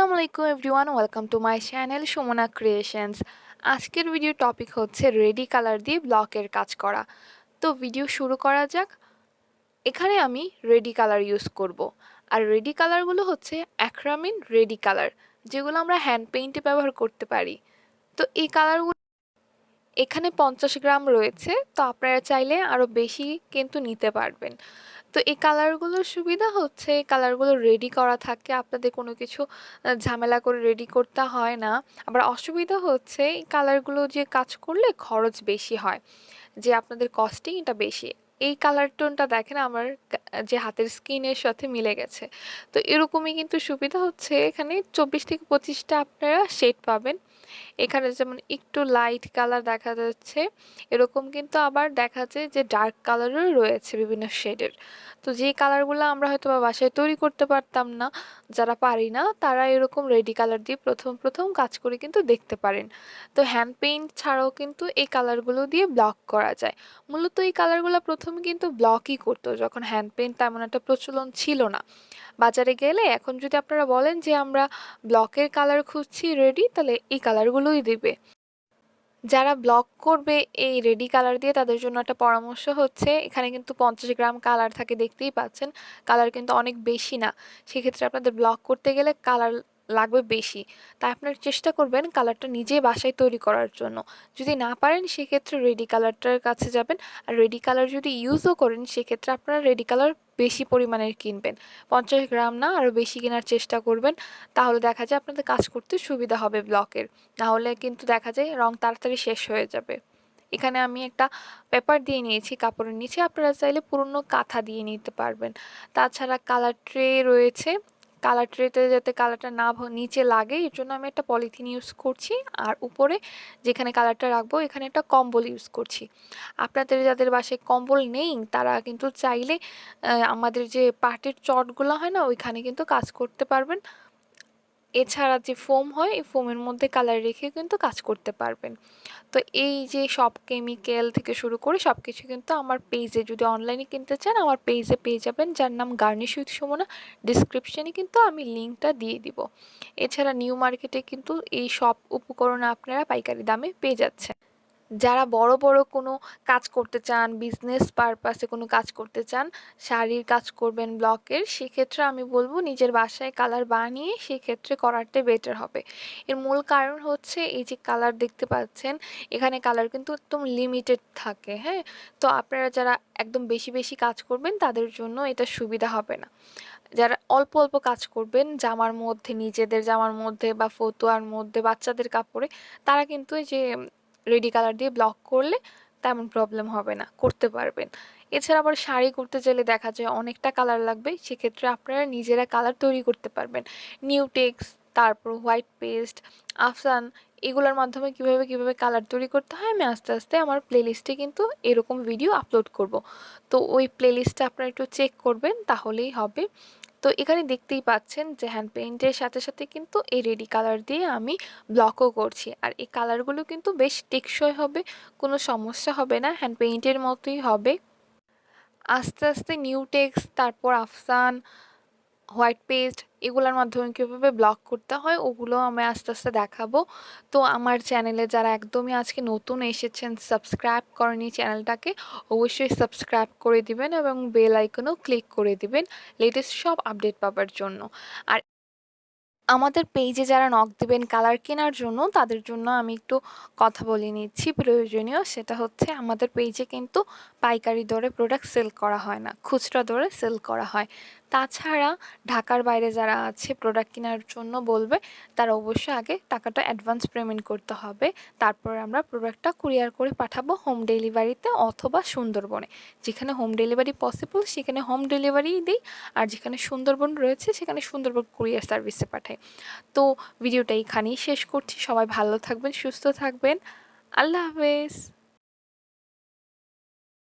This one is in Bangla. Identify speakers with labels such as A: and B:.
A: আসসালামু আলাইকুম everyone, welcome to my channel Sumana creations. আজকের ভিডিও টপিক হচ্ছে রেডি কালার দিয়ে ব্লকের কাজ করা। তো ভিডিও শুরু করা যাক। এখানে আমি রেডি কালার ইউজ করব। আর রেডি কালারগুলো হচ্ছে অ্যাক্রামিন রেডি কালার, যেগুলো আমরা হ্যান্ড পেইন্টে ব্যবহার করতে পারি। তো এই কালারগুলো এখানে 50 গ্রাম রয়েছে, তো আপনারা চাইলে আরও বেশি কিন্তু নিতে পারবেন। তো এই কালারগুলোর সুবিধা হচ্ছে এই কালারগুলো রেডি করা থাকে, আপনাদের কোনো কিছু ঝামেলা করে রেডি করতে হয় না। আবার অসুবিধা হচ্ছে এই কালারগুলো যে কাজ করলে খরচ বেশি হয়, যে আপনাদের কস্টিং এটা বেশি। এই কালার টোনটা দেখেন আমার যে হাতের স্কিনের সাথে মিলে গেছে। তো এরকমই কিন্তু সুবিধা হচ্ছে এখানে 24 থেকে 25টা আপনারা শেড পাবেন। এখানে যেমন একটু লাইট কালার দেখা যাচ্ছে, এরকম কিন্তু আবার দেখা যায় যে ডার্ক কালারও রয়েছে বিভিন্ন শেডের। তো যে কালারগুলো আমরা হয়তো বা বাসায় তৈরি করতে পারতাম না, যারা পারি না তারা এরকম রেডি কালার দিয়ে প্রথম প্রথম কাজ করে কিন্তু দেখতে পারেন। তো হ্যান্ড পেইন্ট ছাড়াও কিন্তু এই কালারগুলো দিয়ে ব্লক করা যায়। মূলত এই কালারগুলো প্রথমে কিন্তু ব্লকই করতো যখন হ্যান্ড পেইন্ট তেমন একটা প্রচলন ছিল না। বাজারে গেলে এখন যদি আপনারা বলেন যে আমরা ব্লকের কালার খুঁজছি রেডি, তাহলে এই কালারগুলোই দিবে। যারা ব্লক করবে এই রেডি কালার দিয়ে তাদের জন্য একটা পরামর্শ হচ্ছে, এখানে কিন্তু 50 গ্রাম কালার থাকে, দেখতেই পাচ্ছেন কালার কিন্তু অনেক বেশি না। সেক্ষেত্রে আপনাদের ব্লক করতে গেলে কালার লাগবে বেশি। তাই আপনারা চেষ্টা করবেন কালারটা নিজে বাসায় তৈরি করার জন্য। যদি না পারেন সেক্ষেত্রে রেডি কালারটার কাছে যাবেন। আর রেডি কালার যদি ইউজও করেন সেক্ষেত্রে আপনারা রেডি কালার বেশি পরিমাণের কিনবেন, 50 গ্রাম না আরও বেশি কেনার চেষ্টা করবেন। তাহলে দেখা যায় আপনাদের কাজ করতে সুবিধা হবে ব্লকের। নাহলে কিন্তু দেখা যায় রং তাড়াতাড়ি শেষ হয়ে যাবে। এখানে আমি একটা পেপার দিয়ে নিয়েছি কাপড়ের নিচে, আপনারা চাইলে পুরনো কাঁথা দিয়ে নিতে পারবেন। তাছাড়া কালার ট্রে রয়েছে, কালার ট্রেতে যাতে কালারটা না নিচে লাগে এর জন্য আমি একটা পলিথিন ইউজ করছি। আর উপরে যেখানে কালারটা রাখবো এখানে একটা কম্বল ইউজ করছি। আপনাদের যাদের বাসায় কম্বল নেই তারা কিন্তু চাইলে আমাদের যে পাটের চটগুলো হয় না ওইখানে কিন্তু কাজ করতে পারবেন। এছাড়া যে ফোম হয় এই ফোমের মধ্যে কালার রেখে কিন্তু কাজ করতে পারবেন। তো এই যে সব কেমিক্যাল থেকে শুরু করে সব কিছু কিন্তু আমার পেজে, যদি অনলাইনে কিনতে চান আমার পেজে পেয়ে যাবেন, যার নাম গার্নিশ উইথ সুমনা। ডিসক্রিপশনে কিন্তু আমি লিঙ্কটা দিয়ে দিব। এছাড়া নিউ মার্কেটে কিন্তু এই সব উপকরণ আপনারা পাইকারি দামে পেয়ে যাচ্ছেন। যারা বড় বড় কোনো কাজ করতে চান, বিজনেস পারপাসে কোনো কাজ করতে চান, শাড়ির কাজ করবেন ব্লকের, সেক্ষেত্রে আমি বলবো নিজের বাসায় কালার বানিয়ে সেক্ষেত্রে করাটাই বেটার হবে। এর মূল কারণ হচ্ছে এই যে কালার দেখতে পাচ্ছেন এখানে কালার কিন্তু একদম লিমিটেড থাকে, হ্যাঁ। তো আপনারা যারা একদম বেশি বেশি কাজ করবেন তাদের জন্য এটা সুবিধা হবে না। যারা অল্প অল্প কাজ করবেন জামার মধ্যে, নিজেদের জামার মধ্যে বা ফতুয়ার মধ্যে, বাচ্চাদের কাপড়ে, তারা কিন্তু এই যে রেডি কালার দিয়ে ব্লক করলে তেমন প্রবলেম হবে না, করতে পারবেন। এছাড়া আবার শাড়ি করতে চাইলে দেখা যায় অনেকটা কালার লাগবে, সেক্ষেত্রে আপনারা নিজেরা কালার তৈরি করতে পারবেন। নিউটেক্স, তারপর হোয়াইট পেস্ট, আফসান, এগুলোর মাধ্যমে কিভাবে কিভাবে কালার তৈরি করতে হয় আমি আস্তে আস্তে আমার প্লেলিস্টে কিন্তু এরকম ভিডিও আপলোড করব। তো ওই প্লেলিস্টটা আপনারা একটু চেক করবেন তাহলেই হবে। তো এখানে দেখতেই পাচ্ছেন যে হ্যান্ড পেইন্টের সাথে সাথে কিন্তু এই রেডি কালার দিয়ে আমি ব্লকও করছি। আর এই কালারগুলো কিন্তু বেশ টেকসই হবে, কোনো সমস্যা হবে না, হ্যান্ড পেইন্টের মতোই হবে। আস্তে আস্তে নিউটেক্স, তারপর আফসান, হোয়াইট পেস্ট, এগুলোর মাধ্যমে কীভাবে ব্লক করতে হয় ওগুলো আমি আস্তে আস্তে দেখাবো। তো আমার চ্যানেলে যারা একদমই আজকে নতুন এসেছেন, সাবস্ক্রাইব করেনি চ্যানেলটাকে, অবশ্যই সাবস্ক্রাইব করে দিবেন এবং বেল আইকনও ক্লিক করে দিবেন লেটেস্ট সব আপডেট পাওয়ার জন্য। আর আমাদের পেজে যারা নক দিবেন কালার কেনার জন্য তাদের জন্য আমি একটু কথা বলে নিচ্ছি প্রয়োজনীয়, সেটা হচ্ছে আমাদের পেজে কিন্তু পাইকারি দরে প্রোডাক্ট সেল করা হয় না, খুচরা দরে সেল করা হয়। তাছাড়া ঢাকার বাইরে যারা আছে প্রোডাক্ট কেনার জন্য বলবে তারা অবশ্যই আগে টাকাটা অ্যাডভান্স পেমেন্ট করতে হবে। তারপর আমরা প্রোডাক্টটা কুরিয়ার করে পাঠাবো হোম ডেলিভারিতে অথবা সুন্দরবনে। যেখানে হোম ডেলিভারি পসিবল সেখানে হোম ডেলিভারিই দিই, আর যেখানে সুন্দরবন রয়েছে সেখানে সুন্দরবন কুরিয়ার সার্ভিসে পাঠাই। তো ভিডিওটা এখানেই শেষ করছি। সবাই ভালো থাকবেন, সুস্থ থাকবেন। আল্লাহ হাফেজ।